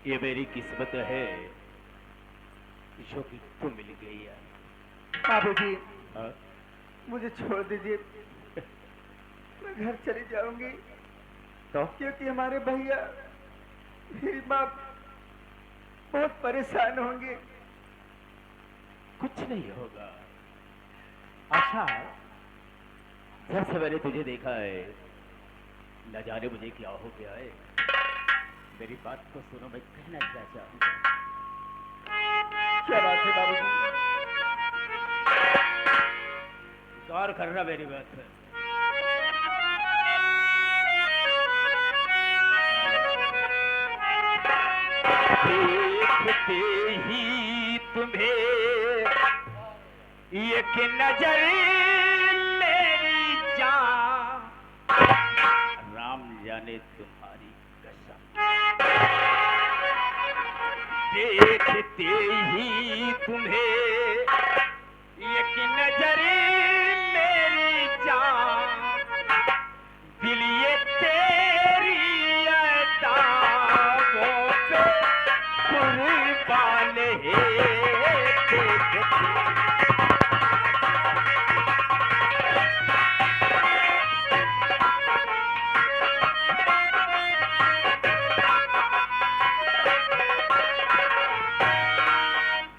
ये मेरी किस्मत है जो कि तुम मिल गई है। बाबूजी, हाँ? मुझे छोड़ दीजिए, मैं घर चली जाऊंगी। तो क्योंकि हमारे भैया, मेरी माँ बहुत परेशान होंगे। कुछ नहीं होगा आशा। जब से मैंने तुझे देखा है न जाने मुझे क्या हो गया है। मेरी बात को सुनो, मैं कहना क्या चाहूंगा। क्या बात है बाबूजी? गौर करना मेरी बात है। देखते ही तुम्हें एक नजर मेरी जान, राम जाने तुम्हारी कसम। देखते ही तुम्हें एक नजर मेरी जान, दिल ये तेरी अदाओं पे कुर्बान है।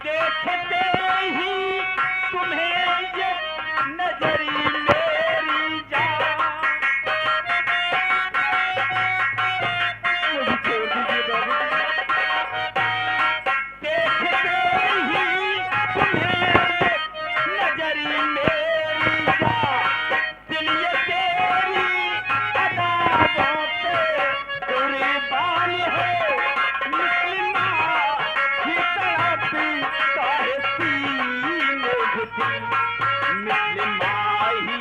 देखते ही तुम्हें ये नजरी मेरी जान, मुझे छोड़ दीजिए बाबूजी। देखते ही तुम्हें ये नजरी मेरी जान, दिल ये तेरी अदाओं पे कुर्बान है। मुस्लिमा की तड़पती काहे सीने में दिल, मुस्लिमा ही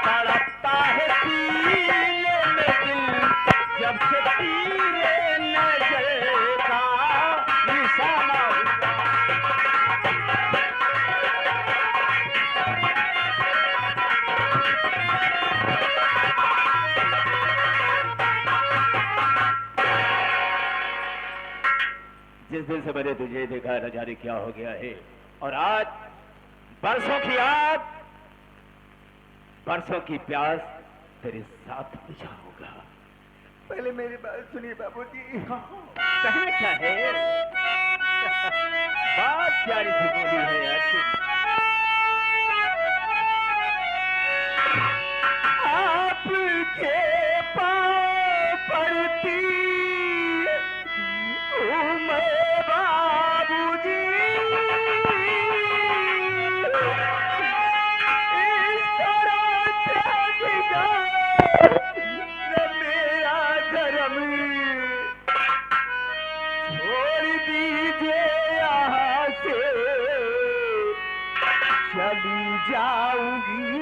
तड़पता है सीने में दिल, जब से तेरे नजर का निशाना हुआ। जिस दिन से मैंने तुझे देखा न जाने क्या हो गया है, और आज बरसों की आग, बरसों की प्यास तेरे साथ बुझाऊंगा। पहले मेरी बात सुनिए बाबूजी। कहना क्या है? बात प्यारी सी बोली है यार। आपके पाँव पड़ती हूँ मैं बाबूजी, इस तरह से बिगाड़ मेरा धर्म, छोड़ दीजिए यहाँ से चली जाऊंगी,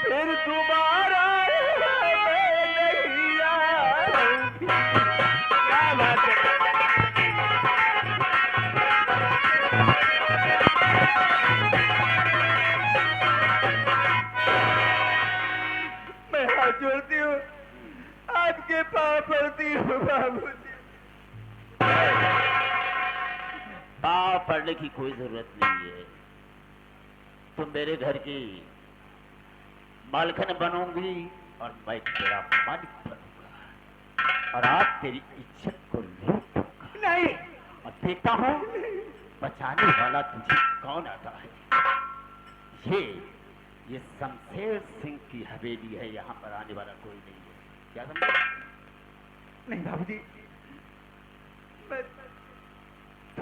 फिर दोबारा मैं नहीं आऊंगी। क्या बात है? मैं हाथ जोड़ती हूँ, आपके पाँव पड़ती हूँ बाबूजी। पाँव पड़ने की कोई जरूरत नहीं है। तुम मेरे घर की मालकिन बनूंगी और मैं तेरा मालिक बनूंगा, और आज तेरी इज्जत को लूटूंगा। नहीं, और देखता हूँ बचाने वाला तुझे कौन आता है। ये शमशेर सिंह की हवेली है, यहाँ पर आने वाला कोई नहीं है। क्या समझे? नहीं बाबूजी, मैं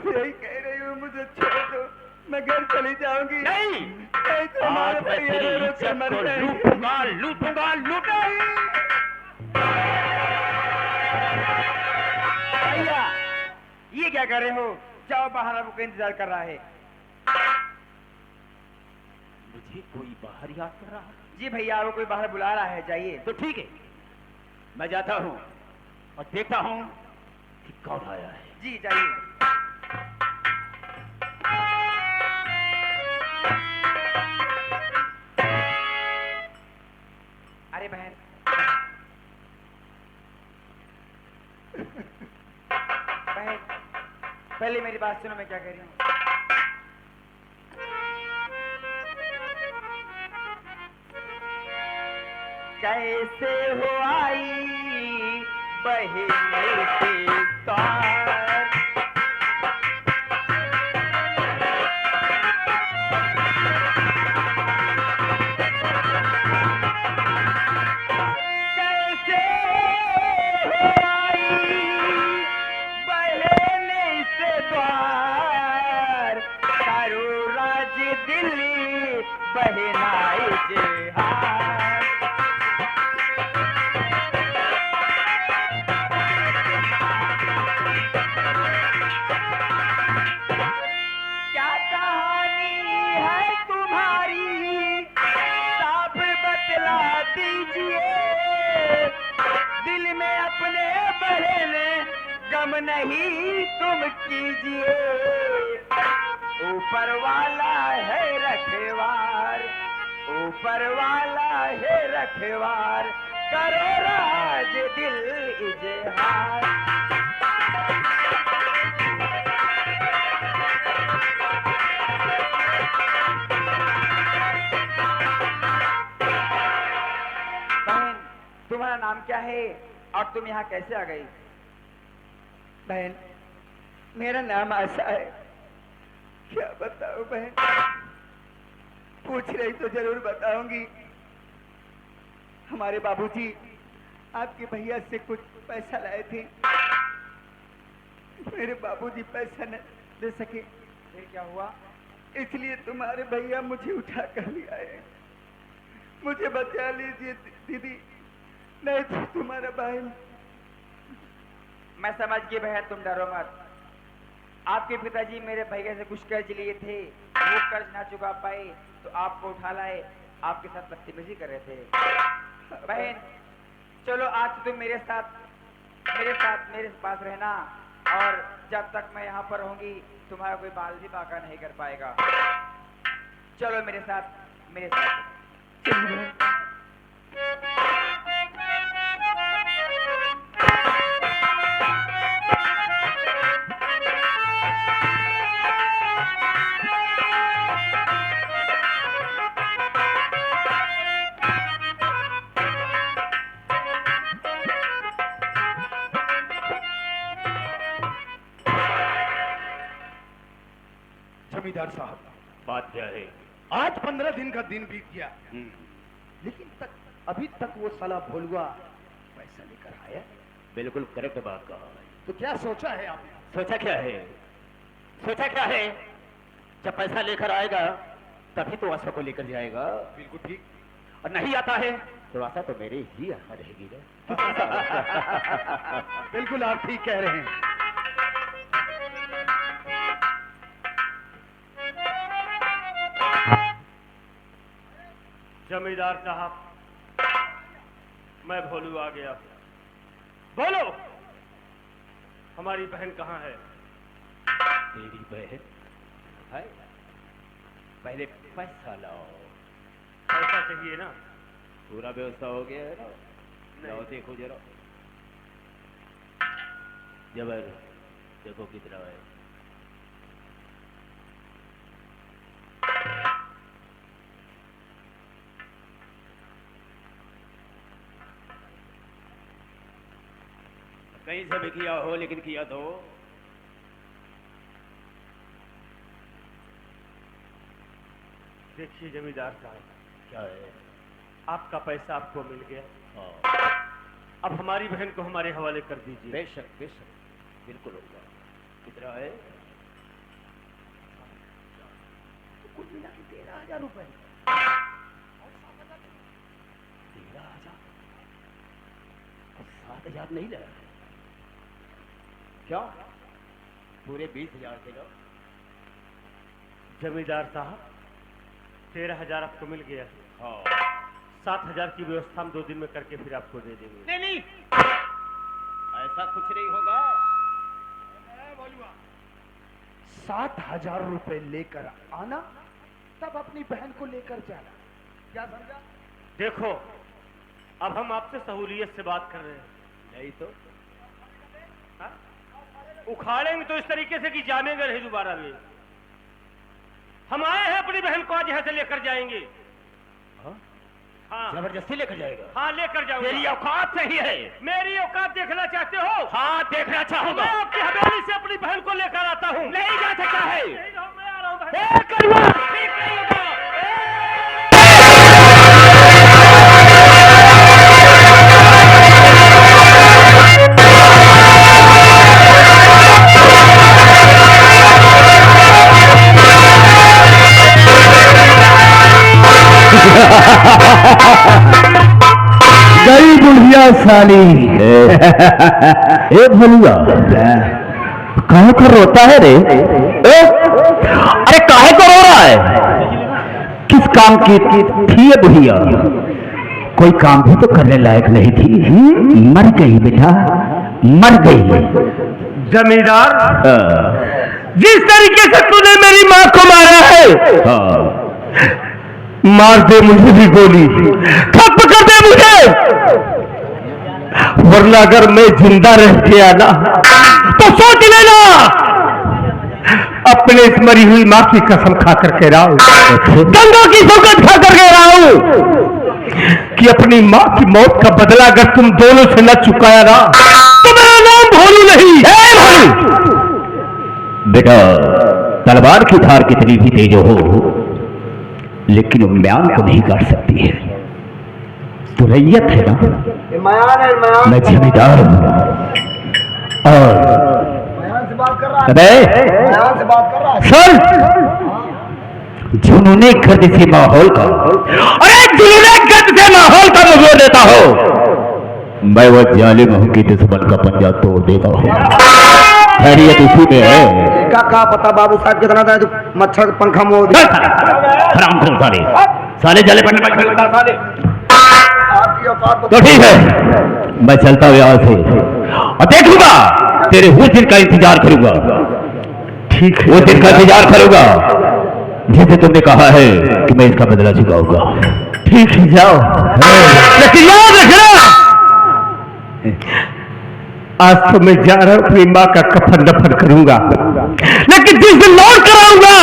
यही कह रही हूँ, मुझे छोड़ दो, मैं घर चली जाऊंगी। नहीं, नहीं तो हमारे आज मैं भैया तेरी रो के इज्जत मर को जाएंगे। लूटूंगा लूटूंगा लूटूंगा। भैया, ये क्या कर रहे हो? जाओ बाहर, आपको इंतजार कर रहा है। मुझे कोई बाहर याद कर रहा है? जी भैया, आपको कोई बाहर बुला रहा है, जाइए। तो ठीक है, मैं जाता हूँ और देखता हूँ कि कौन आया है। जी जाइए। अरे बहन, पहले मेरी बात सुनो, मैं क्या कह रही हूँ। कैसे हो आई बहन से तार, कैसे हो आई बहन से द्वार, करो राज दिल्ली बहनाई जहार। क्या कहानी है तुम्हारी साफ बतला दीजिए, दिल में अपने बहने गम नहीं तुम कीजिए। ऊपर वाला है रखवार, ऊपर वाला है रखवार, करो राज दिल इजहार। बहन, तुम्हारा नाम क्या है और तुम यहाँ कैसे आ गई? बहन, मेरा नाम आशा है। क्या बताऊं बहन, पूछ रही तो जरूर बताऊंगी। हमारे बाबूजी आपके भैया से कुछ पैसा लाए थे, मेरे बाबूजी पैसा न दे सके। फिर क्या हुआ? इसलिए तुम्हारे भैया मुझे उठा कर ले आए। मुझे बचा लीजिए दीदी, नहीं तो तुम्हारा भाई। मैं समझ गई बहन, तुम डरो मत। आपके पिताजी मेरे भैया से कुछ कर्ज लिए थे, वो कर्ज ना चुका पाए तो आपको उठा लाए, आपके साथ बदतमीजी कर रहे थे। बहन चलो, आज तुम मेरे पास रहना, और जब तक मैं यहाँ पर रहूंगी तुम्हारा कोई बाल भी बाका नहीं कर पाएगा। चलो मेरे साथ। जमींदार साहब, बात क्या है? आज 15 दिन का दिन बीत गया, लेकिन अभी तक वो साला भोलुआ पैसा लेकर आया। बिल्कुल करेक्ट बात कहा है। तो क्या सोचा है आपने? सोचा क्या है? जब पैसा लेकर आएगा तभी तो आशा को लेकर जाएगा। बिल्कुल ठीक। और नहीं आता है तो आशा तो मेरे ही यहाँ रहेगी ना। बिल्कुल आप ठीक कह रहे हैं। जमींदार साहब, मैं भोलू आ गया। बोलो, हमारी बहन कहाँ है? तेरी बहन है? पहले पैसा लाओ। पैसा चाहिए ना? पूरा व्यवस्था हो गया है ना? लाओ देखो जरा। जबर देखो कितना है। कहीं से भी किया हो, लेकिन किया तो। देखिए जमींदार साहब, क्या है? आपका पैसा आपको मिल गया। हाँ, अब हमारी बहन को हमारे हवाले कर दीजिए। बेशक बिल्कुल होगा। कितना है? कुल मिला के 13,000 रुपए। 13,000? 7,000 नहीं लगा? क्या? पूरे 20,000 के लो। जमींदार साहब, 13,000 आपको मिल गया। हाँ, 7,000 की व्यवस्था हम 2 दिन में करके फिर आपको दे देंगे। नहीं, ऐसा कुछ नहीं होगा। 7,000 रुपए लेकर आना, तब अपनी बहन को लेकर जाना। क्या समझा? देखो, अब हम आपसे सहूलियत से बात कर रहे हैं। नहीं तो हाँ? उखाड़ेंगे तो इस तरीके से कि जामेंगे नहीं दोबारा भी। हम आए हैं अपनी बहन को आज यहाँ से लेकर जाएंगे। हाँ? हाँ जबरदस्ती लेकर जाएगा? हाँ लेकर जाऊंगा। तेरी औकात सही है। मेरी औकात देखना चाहते हो? हाँ देखना चाहूंगा। मैं आपकी हवेली से अपनी बहन को लेकर आता हूँ। नहीं जा सकता है। नहीं जाओ, मैं आ रहा हूँ बहन। ठीक नहीं होगा। गई बुढ़िया साली। ए भलुआ, काहे को रोता है रे? अरे काहे को रो रहा है? किस काम की थी ये बुढ़िया? कोई काम भी तो करने लायक नहीं थी। मर गई बेटा, मर गई। जमींदार, जिस तरीके से तूने मेरी माँ को मारा है, मार दे मुझे भी गोली, खत्म कर दे मुझे, वरना अगर मैं जिंदा रह गया ना तो सोच लेना, अपने इस मरी हुई माँ की कसम खा कर कह रहा हूं, गंगा की सौगंध खा कर कह रहा हूं कि अपनी माँ की मौत का बदला अगर तुम दोनों से न चुकाया ना तो मेरा नाम भोलू नहीं है। भोलू बेटा, तलवार की धार कितनी भी तेज हो लेकिन वो म्यान को नहीं काट सकती है। तो रैयत है ना, मैं जमींदार हूं और से बात कर रहा अबे से बात कर रहा सुन, जुनूने गर्द से माहौल का, अरे जुनूने गर्द से माहौल का मजोर देता हो, मैं वो जालिम हूं कि दुश्मन का पंजा तोड़ देता हूं। खैरियत उसी में है। का पता बाबू साहब कितना था मच्छर पंखा मोड़ हराम खोर साले, साले जाले पड़ने साले। आपकी औकात तो ठीक है, मैं चलता हूं यहां से और देखूंगा तेरे उस दिन का इंतजार करूंगा। ठीक है, उस दिन का इंतजार करूंगा जिसे तुमने कहा है कि मैं इसका बदला चुकाऊंगा। ठीक है, जाओ, लेकिन याद रखना आज तो मैं जा रहा हूं अपनी माँ का कफन दफन करूंगा, लेकिन जिस दिन लौट कर आऊंगा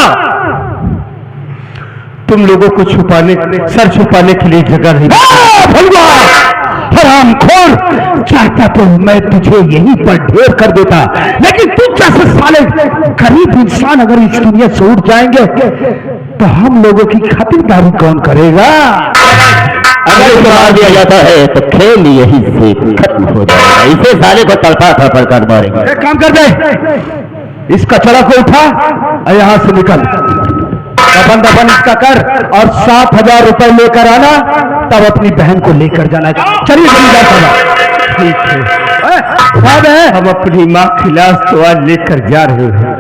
तुम लोगों को छुपाने, सर छुपाने के लिए जगह नहीं। भगवा हरामखोर, चाहता तो मैं तुझे यहीं पर ढेर कर देता, लेकिन तू जैसे साले गरीब इंसान अगर इस दुनिया से उठ जाएंगे तो हम लोगों की खातिरदारी कौन करेगा? अगर इसे मार दिया जाता है तो खेल यही से खत्म हो जाएगा। इसे साले को तड़पा थपड़ कर मारेंगे। एक काम कर दे, इस कचरा को उठा और यहां से निकल, दफन दफन इसका कर और 7,000 रुपए लेकर आना, तब अपनी बहन को लेकर जाना। चलिए जमींदार साहब। ठीक है साहब, हम अपनी माँ की लाश तो आज लेकर जा रहे हैं,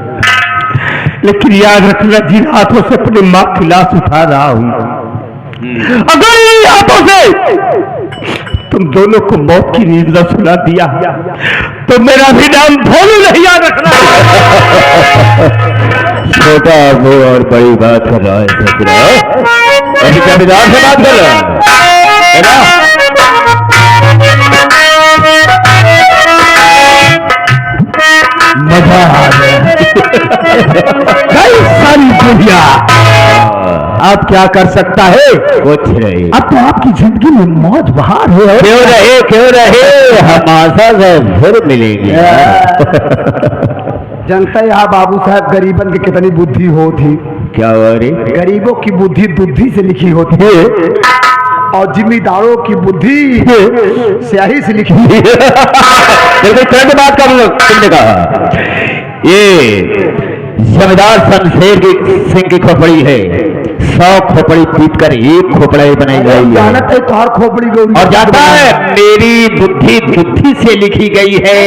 लेकिन याद रखना जिन हाथों से अपनी माँ की लाश उठा रहा हूं, अगर इन हाथों से तुम दोनों को मौत की नींद न सुना दिया तो मेरा भी नाम भोलू नहीं, याद रखना। छोटा वो और बड़ी बात कर रहा है, सोच रहा है अभी जमींदार से बात कर रहा है ना? मजा आ गया। सारी दुनिया आप क्या कर सकता है? कुछ नहीं, अब तो आपकी जिंदगी में मौज बहार है। क्यों रहे हम आशा से फिर मिलेंगे। जनता यहाँ बाबू साहब गरीबन की कितनी बुद्धि होती। क्या हो रही? गरीबों की बुद्धि बुद्धि से लिखी होती है और जिम्मेदारों की बुद्धि स्याही से लिखी। बिल्कुल बात कर लो, तुमने कहा ये जमींदार शमशेर सिंह की खोपड़ी है, 100 खोपड़ी पीट कर एक खोपड़ा ही बनाई गई है। तो हर खोपड़ी गौरी और जाता है मेरी बुद्धि बुद्धि से लिखी गई है,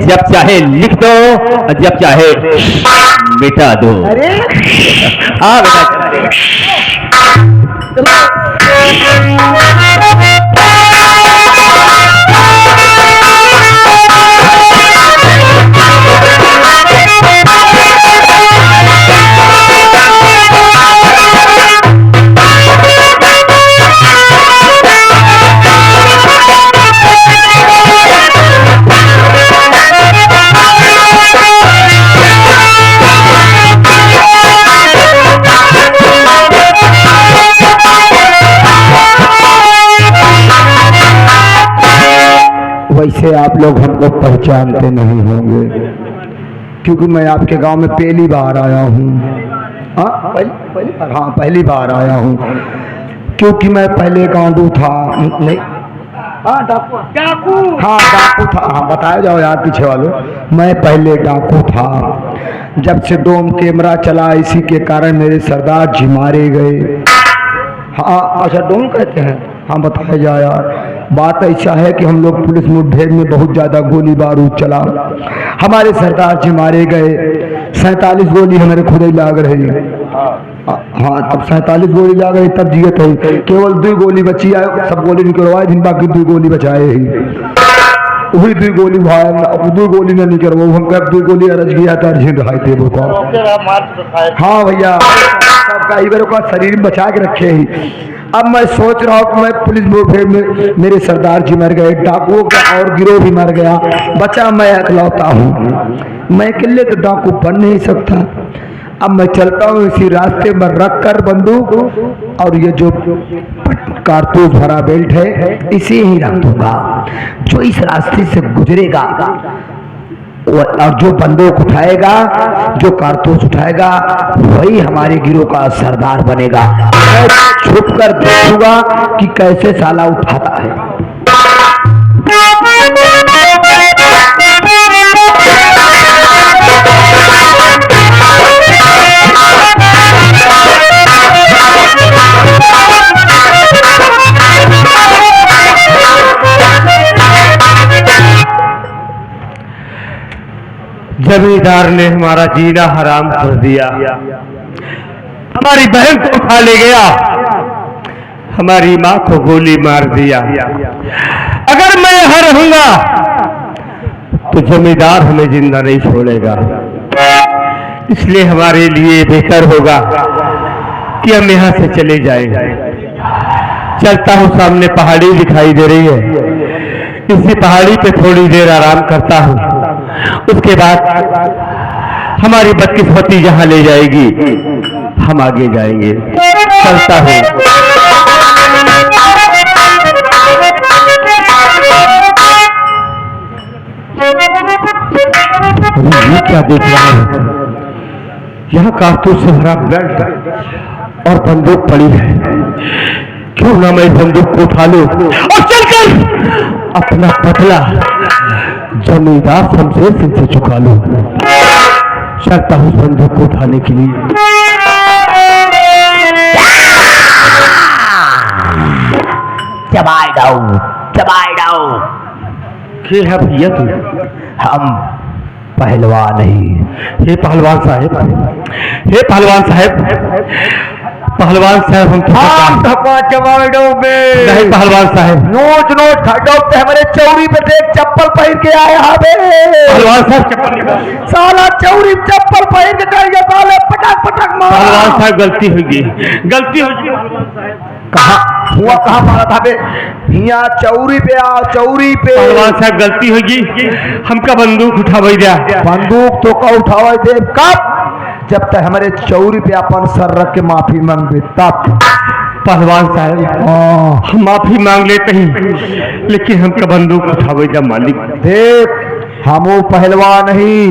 जब चाहे लिख दो और जब चाहे मिटा दो। अरे हाँ बेटा वैसे आप लोग हमको पहचानते नहीं होंगे, क्योंकि मैं आपके गांव में पहली बार आया हूँ। पहली बार आया हूँ, क्योंकि मैं पहले गांडू था। नहीं, डाकू था। हाँ, बताया जाओ यार पीछे वालों। मैं पहले डाकू था। जब से डोम कैमरा चला, इसी के कारण मेरे सरदार जी मारे गए। हाँ, अच्छा डोम कहते हैं। हाँ, बताया जाए यार। बात ऐसा है कि हम लोग पुलिस मुठभेड़ में बहुत ज़्यादा गोली बारूद चला, हमारे सरदार जी मारे गए। 47 गोली हमारे खुद ही लाग रही। हाँ, तब 47 गोली लाग रही, तब जियत है। केवल 2 गोली बची है, सब गोली निकलवाए दिन, बाकी 2 गोली बचाए ही। वही 2 गोली भाई, 2 गोली ना निकलवा, हम कब 2 गोली अरज गया था, अर्जेंट रहा थे वो। हाँ भैया, सबका इधर का शरीर बचा के रखे ही। अब मैं सोच रहा हूँ कि मैं पुलिस मुठभेड़ में मेरे सरदार जी मर गए, डाकुओं का और गिरोह भी मर गया, बचा मैं अकेलौता हूँ। मैं अकेले तो डाकू बन नहीं सकता। अब मैं चलता हूँ इसी रास्ते में रख कर बंदूक, और ये जो कारतूस भरा बेल्ट है इसे ही रख दूंगा। जो इस रास्ते से गुजरेगा और जो बंदूक उठाएगा, जो कारतूस उठाएगा, वही हमारे गिरोह का सरदार बनेगा। मैं छुप कर देखूंगा कि कैसे साला उठाता है। जमींदार ने हमारा जीना हराम कर दिया, हमारी बहन को उठा ले गया, हमारी माँ को गोली मार दिया। अगर मैं यहाँ रहूंगा तो जमींदार हमें जिंदा नहीं छोड़ेगा, इसलिए हमारे लिए बेहतर होगा कि हम यहाँ से चले जाएं। चलता हूँ, सामने पहाड़ी दिखाई दे रही है, इसी पहाड़ी पे थोड़ी देर आराम करता हूँ, उसके बाद हमारी बदकिस्मती जहां ले जाएगी हम आगे जाएंगे। चलता हूं। ये क्या देख रहा है? यहाँ कारतूस से भरा बेल्ट और बंदूक पड़ी है। क्यों ना मैं बंदूक को उठा लूं और चलकर अपना पतला जमींदार शमशेर सिंह से चुका लूं। चलता हूं बंदूक को उठाने के लिए। चबाई डाऊ। क्या है भैया तू? हम पहलवान नहीं। हे पहलवान साहब, हे पहलवान साहब, पहलवान साहब हम नहीं पहलवान साहब, नोच खड्डों पे हमारे चौरी पे देख चप्पल पहन के आए हावे। पहलवान साहब चप्पल साला चौरी चप्पल पहन के कर गया, साले पटक मारा। पहलवान साहब गलती होगी, गलती होगी पहलवान साहब। कहाँ मारा था बे? यहाँ चौरी पे आओ, चौरी पे। पहलवान साहब गलती होगी, हमका बंदूक उठावे दिया। बंदूक तो का उठावा दे कब? जब तक हमारे चौरी पे अपन सर रख के माफी मांगे तब। पहलवान साहब हम माफी मांग लेते हैं, लेकिन हमका बंदूक उठावे दिया मालिक। देख हम वो पहलवान नहीं,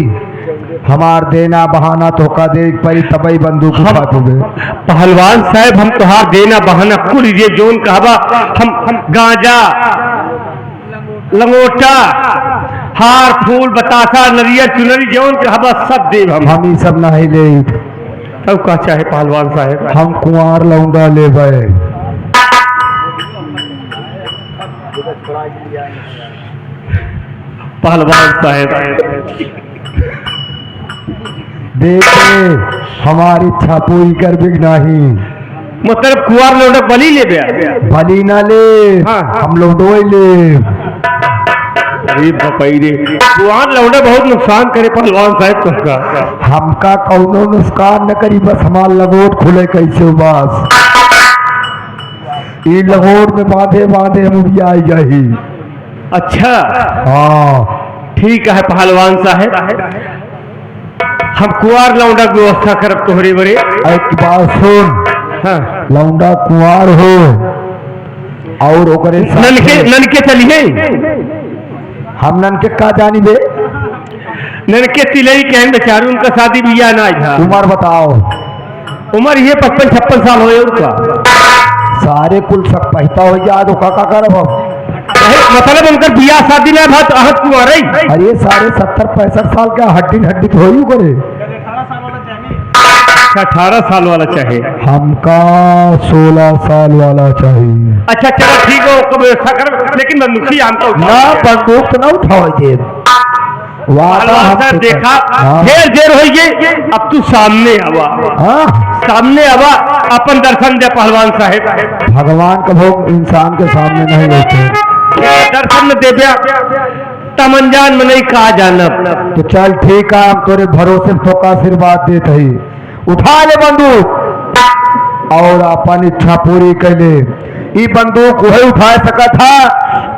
हमार देना बहाना तो का दे परी तबई बंदूक उठा दोगे। पहलवान साहब हम तुहार देना बहाना कुल ये जोन कहवा, हम गांजा, लंगोटा, हार फूल बतासा नरिया चुनरी जोन कहवा सब देव हम ही सब नहीं ले। तब का चाहे पहलवान साहब? हम कुंवार लौंडा ले गए। पहलवान साहब देखे हमारी इच्छा पूरी कर भी नहीं, मतलब कुंवार लौंडा बलि ले गया। बलि ना ले, हाँ। हम लौंडो ले। अरे बपई रे, कुंवार लौंडा बहुत नुकसान करे पहलवान साहब तुमका। हमका कौनो नुकसान न करी, बस हमार लगोट खुले कैसे बस। ये लगोट में बांधे हम भी आई जाही। अच्छा हाँ ठीक है पहलवान साहब, हम कुंवार लौंडा की व्यवस्था करब तोहरे बड़े। एक बात सुन, हाँ। लौंडा कुंवार हो और ओकरे ननके चलिए हमनन के का जानी बे? ननके तिलई के बेचारू उनका शादी बियाह ना था। उम्र बताओ। उम्र ये 55-56 साल हो उनका। सारे कुल सब पहता हो जा तो का करब हम? मतलब उनका बियाह शादी ना भात आहत कुंवर है। अरे सारे 70-65 साल का हड्डी तो हो करे। 18 साल वाला चाहे। हमका 16 साल वाला चाहिए। अच्छा चलो ठीक हो कब व्यवस्था कर, लेकिन बंदूकी हमको ना बंदूक तो ना उठाओ दे। वादा देखा ढेर देर हो गई, अब तू सामने आवा। हाँ सामने आवा, अपन दर्शन दे पहलवान साहेब। भगवान का भोग इंसान के सामने नहीं होते। दर्शन में देव्या तमंजान में नहीं कहा जानब। तो चल ठीक है, हम तोरे भरोसे तो का आशीर्वाद देते ही। उठा ले बंदूक और अपन इच्छा पूरी कर ले। ई बंदूक वही उठा सका था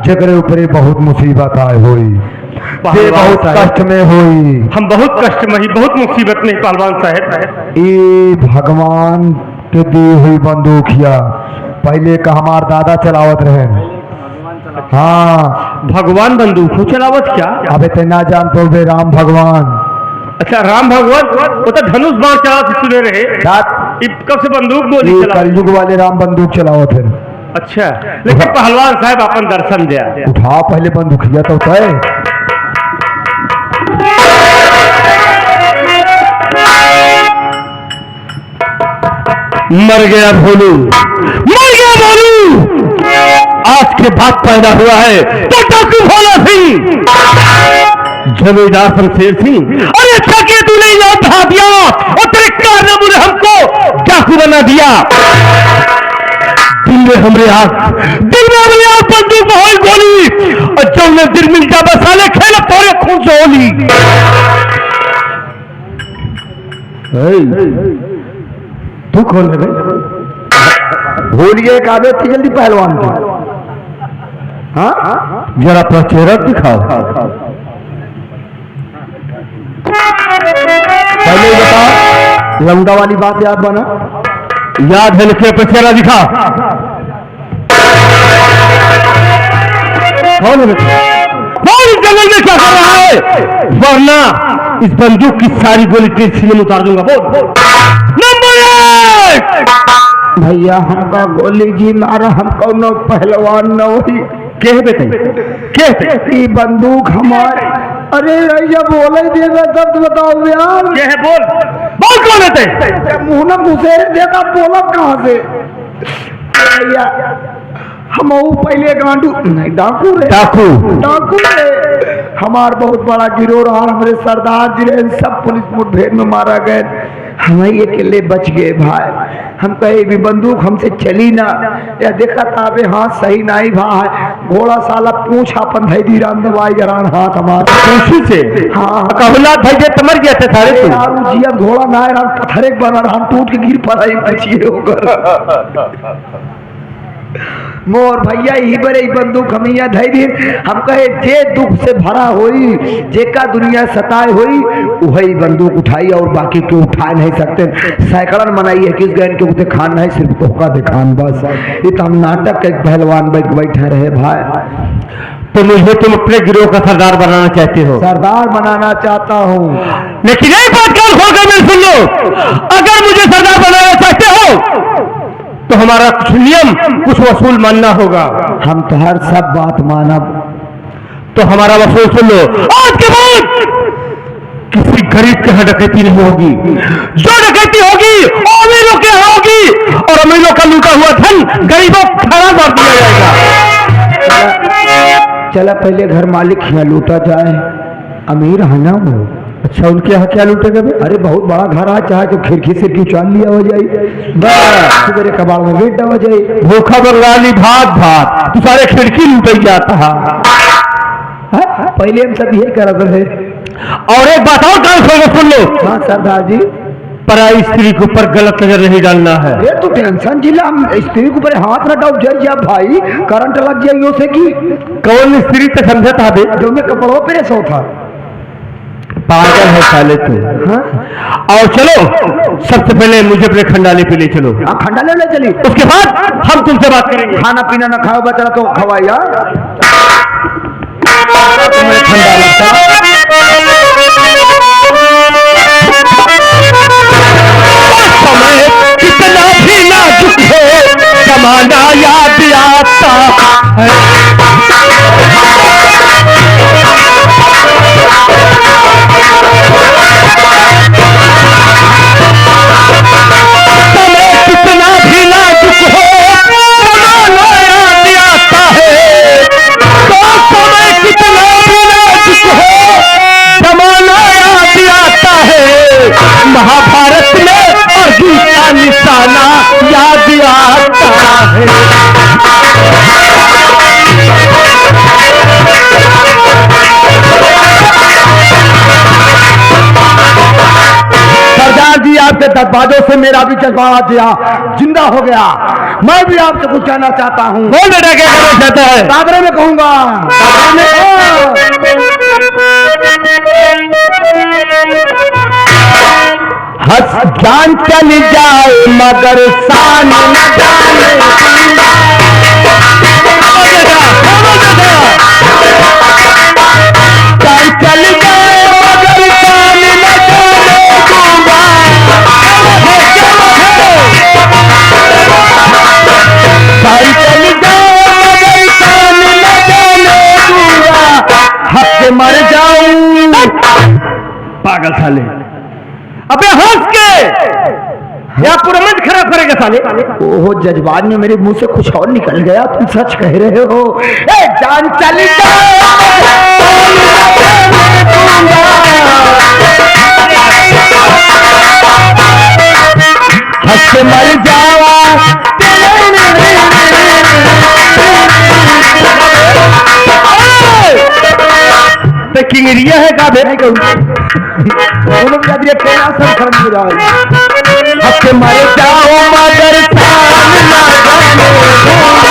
जगरे ऊपर बहुत मुसीबत आए हुई, बहुत कष्ट में हुई। हम बहुत कष्ट में ही, बहुत मुसीबत में पहलवान साहेब। ये भगवान के दी हुई बंदूकिया पहले का हमार दादा चलावत रहे। हाँ भगवान बंदूक चलावत क्या? अबे ते ना जान तो बे राम भगवान। अच्छा राम भगवान वो तो धनुष बाण चला सुने रहे। कब से बंदूक गोली चला? कलयुग वाले राम बंदूक चलावत है। अच्छा लेकिन पहलवान साहब अपन दर्शन दिया। उठा पहले बंदूकिया तो तय। मर गया भोलू, मर गया भोलू। आज के बाद पैदा हुआ है तो डाकू भोला सिंह, जमींदार शमशेर सिंह। अरे अच्छा कि तूने याद बढ़ा दिया और तेरे कारनामों ने हमको डाकू बना दिया। दिल में हमरे आग बंदूक में होई गोली, और जो में दिल मिल जा बसाले खेल तोरे खून से होली। तू कौन है भाई? भूलिए काबे थी जल्दी पहलवान की। हाँ जरा अपना चेहरा दिखाओ। पहले बता, लौंडा वाली बात याद बना? याद है, लिखे अपना चेहरा दिखा। कौन है? कौन इस जंगल में क्या कर रहा है? वरना इस बंदूक की सारी गोली तेरे सीने में उतार दूंगा। बोल नंबर 1। भैया हमका गोली जी मारा, हमको न पहलवान न हुई। के बेटे बंदूक हमारे। अरे भैया बोले देगा तब तो बताओ यार। क्या है? बोल कौन है? मुंह न मुझे देखा, बोला कहाँ से? भैया हम पहले गांडू नहीं, डाकू रे। हमार बहुत बड़ा गिरोह रहा, हमारे सरदार जी रहे, सब पुलिस मुठभेड़ में मारा गए। हम ही अकेले बच गए भाई। हम कहे भी बंदूक हमसे चली ना, या देखा था अबे हाथ सही नहीं भाई। घोड़ा साला पूछ अपन धैदी राम दवाई गरान हाथ हमारा खुशी से। हाँ कहला भाई जे तमर गया थे सारे तू। यार जिया घोड़ा ना यार, पत्थर एक बना हम टूट के गिर पड़ा ही बचिए होकर। मोर भैया यही बड़े बंदूक हमिया धैर्य। हम कहे जे दुख से भरा होई, जेका दुनिया सताए होई, वही बंदूक उठाई और बाकी क्यों उठा नहीं सकते। सैकड़न मनाई है किस गैन के उते खान नहीं, सिर्फ धोखा दिखान बस। ये तो हम नाटक एक पहलवान बैठे रहे भाई। तो मुझे तुम अपने गिरोह का सरदार बनाना चाहते हो? सरदार बनाना चाहता हूँ, लेकिन एक बात कान खोलकर मेरे सुन लो। अगर मुझे सरदार बनाना चाहते हो तो हमारा कुछ नियम, कुछ वसूल मानना होगा। हम तो हर सब बात मानब। तो हमारा वसूल सुन लो। आज के बाद किसी गरीब के यहाँ डकैती नहीं होगी। जो डकैती होगी अमीरों के यहाँ होगी, और अमीरों का लूटा हुआ धन गरीबों को खड़ा कर दिया जाएगा। चला पहले घर मालिक यहाँ लूटा जाए, अमीर है ना वो। अच्छा उनके यहाँ क्या लूटेगा? अरे बहुत बड़ा घर है, चाहे तो खिड़की से क्यों चाल लिया हो जाए, बस कबाड़ में बेटा हो जाए। भूखा बंगाली भात तू सारे खिड़की लूटे जाता है। पहले हम सब यही कर रहे थे। और एक बात और कान सुन लो। हाँ सरदार जी, पराई स्त्री के ऊपर गलत नजर नहीं डालना है। ये तो टेंशन जिला, स्त्री के ऊपर हाथ न डाउ जर जा भाई, करंट लग जाइए उसे की। कौन स्त्री तो समझा था बे? जो में कपड़ों पे सो था। पागल है साले तू। हाँ? और चलो सबसे पहले मुझे अपने खंडाले पे ले चलो। खंडाले ले चली, उसके बाद हम तुमसे बात करेंगे। खाना पीना न खाओ बचा तो खवाइया। समय कितना भी नाजुक हो, जमाना याद आता है। समय कितना भी नाजुक हो, जमाना याद आता है। तो समय कितना भी नाजुक हो, जमाना याद आता है। महाभारत में अर्जुन का निशाना याद आता है। सरदार जी, आपके दरबाजों से मेरा भी जज्बा जिंदा हो गया। मैं भी आपसे कुछ कहना चाहता हूँ। बोल बेटा, क्या कहना चाहता है? सागरे में कहूंगा। हंस जान चल जाए मगर शान न जाने। जान चल जाए मगर शान न जाने दूंगा। जान चल जाए मगर शान न जाने दूंगा। हंस के मर जाऊं। पागल साले, अबे हंस के या पूरा मंच खराब करेगा साले। ओहो, जज्बात में मेरे मुंह से कुछ और निकल गया। तुम सच कह रहे हो। ए जान चली जाए हंस के मर जावा। किंगरिया है का बेटा क्यों हंस के मर जाओ मगर शान ना जाने दूंगा।